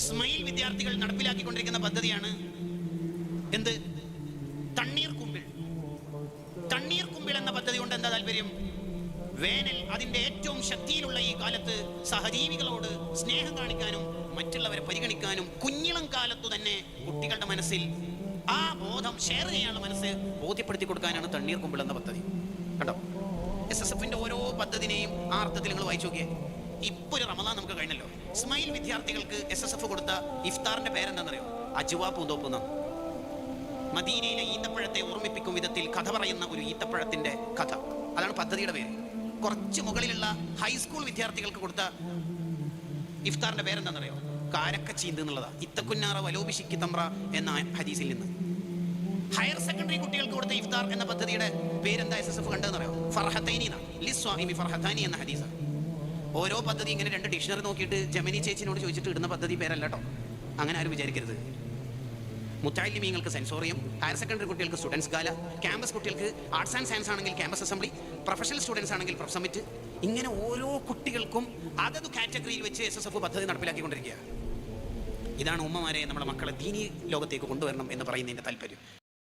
Smile വിദ്യാർത്ഥികൾ നടപ്പിലാക്കിക്കൊണ്ടിരിക്കുന്ന പദ്ധതിയാണ് എന്ത്? തണ്ണീർക്കുമ്പിൾ. തണ്ണീർക്കുമ്പിൾ എന്ന പദ്ധതി കൊണ്ട് എന്താ താല്പര്യം? വേനൽ അതിന്റെ ഏറ്റവും ശക്തിയിലുള്ള ഈ കാലത്ത് സഹജീവികളോട് സ്നേഹം കാണിക്കാനും മറ്റുള്ളവരെ പരിഗണിക്കാനും കുഞ്ഞിളം കാലത്തു തന്നെ കുട്ടികളുടെ മനസ്സിൽ ആ ബോധം ഷെയർ ചെയ്യാനുള്ള മനസ്സ് ബോധ്യപ്പെടുത്തി കൊടുക്കാനാണ് തണ്ണീർക്കുമ്പിൾ എന്ന പദ്ധതി. കേട്ടോ, SSFന്റെ ഓരോ പദ്ധതിനെയും ആ അർത്ഥത്തിൽ നിങ്ങൾ വായിച്ചു നോക്കിയേ. ഇപ്പൊ ഒരു റമദാൻ നമുക്ക് കഴിഞ്ഞല്ലോ. സ്മൈൽ വിദ്യാർത്ഥികൾക്ക് SSF കൊടുത്ത ഇഫ്താറിന്റെ പേരെന്താണെന്നറിയോ? അജുവ പൂന്തോപ്പ് എന്നാണ്. മദീനയിലെ ഈത്തപ്പഴത്തെ ഓർമ്മിപ്പിക്കും വിധത്തിൽ കഥ പറയുന്ന ഒരു ഈത്തപ്പഴത്തിന്റെ കഥ, അതാണ് പദ്ധതിയുടെ പേര്. കുറച്ച് മുകളിലുള്ള ഹൈസ്കൂൾ വിദ്യാർത്ഥികൾക്ക് കൊടുത്ത ഇഫ്താറിന്റെ പേരെന്താണെന്നറിയോ? കാരക്കച്ചീന്ത് എന്നുള്ളതാണ്. ഇത്തക്കുന്നാറ വലോബിഷിക്കി തമ്ര എന്ന ഹദീസിൽ നിന്ന്. ഹയർ സെക്കൻഡറി കുട്ടികൾക്ക് കൊടുത്ത ഇഫ്താർ എന്ന പദ്ധതിയുടെ പേരെന്താ SSF കണ്ടതെന്നറിയോ? ഫർഹത്തൈനി ലിസ്വാഇമി ഫർഹത്താനി എന്ന ഹദീസ്. ഓരോ പദ്ധതി ഇങ്ങനെ രണ്ട് ഡിക്ഷണറി നോക്കിയിട്ട് ജമനി ചേച്ചിനോട് ചോദിച്ചിട്ട് ഇടുന്ന പദ്ധതി പേരല്ല കേട്ടോ, അങ്ങനെ ആരും വിചാരിക്കരുത്. മുത്താലിമീങ്ങൾക്ക് സെൻസോറിയം, ഹയർ സെക്കൻഡറി കുട്ടികൾക്ക് സ്റ്റുഡൻസ് ഗാല, ക്യാമ്പസ് കുട്ടികൾക്ക് ആർട്സ് ആൻഡ് സയൻസ് ആണെങ്കിൽ ക്യാമ്പസ് അസംബ്ലി, പ്രൊഫഷണൽ സ്റ്റുഡൻസ് ആണെങ്കിൽ പ്രൊഫ് സമ്മിറ്റ്, ഇങ്ങനെ ഓരോ കുട്ടികൾക്കും അതത് കാറ്റഗറിയിൽ വെച്ച് SSF പദ്ധതി നടപ്പിലാക്കിക്കൊണ്ടിരിക്കുക. ഇതാണ് ഉമ്മമാരെ നമ്മുടെ മക്കളെ ദീനി ലോകത്തേക്ക് കൊണ്ടുവരണം എന്ന് പറയുന്നതിൻ്റെ താല്പര്യം.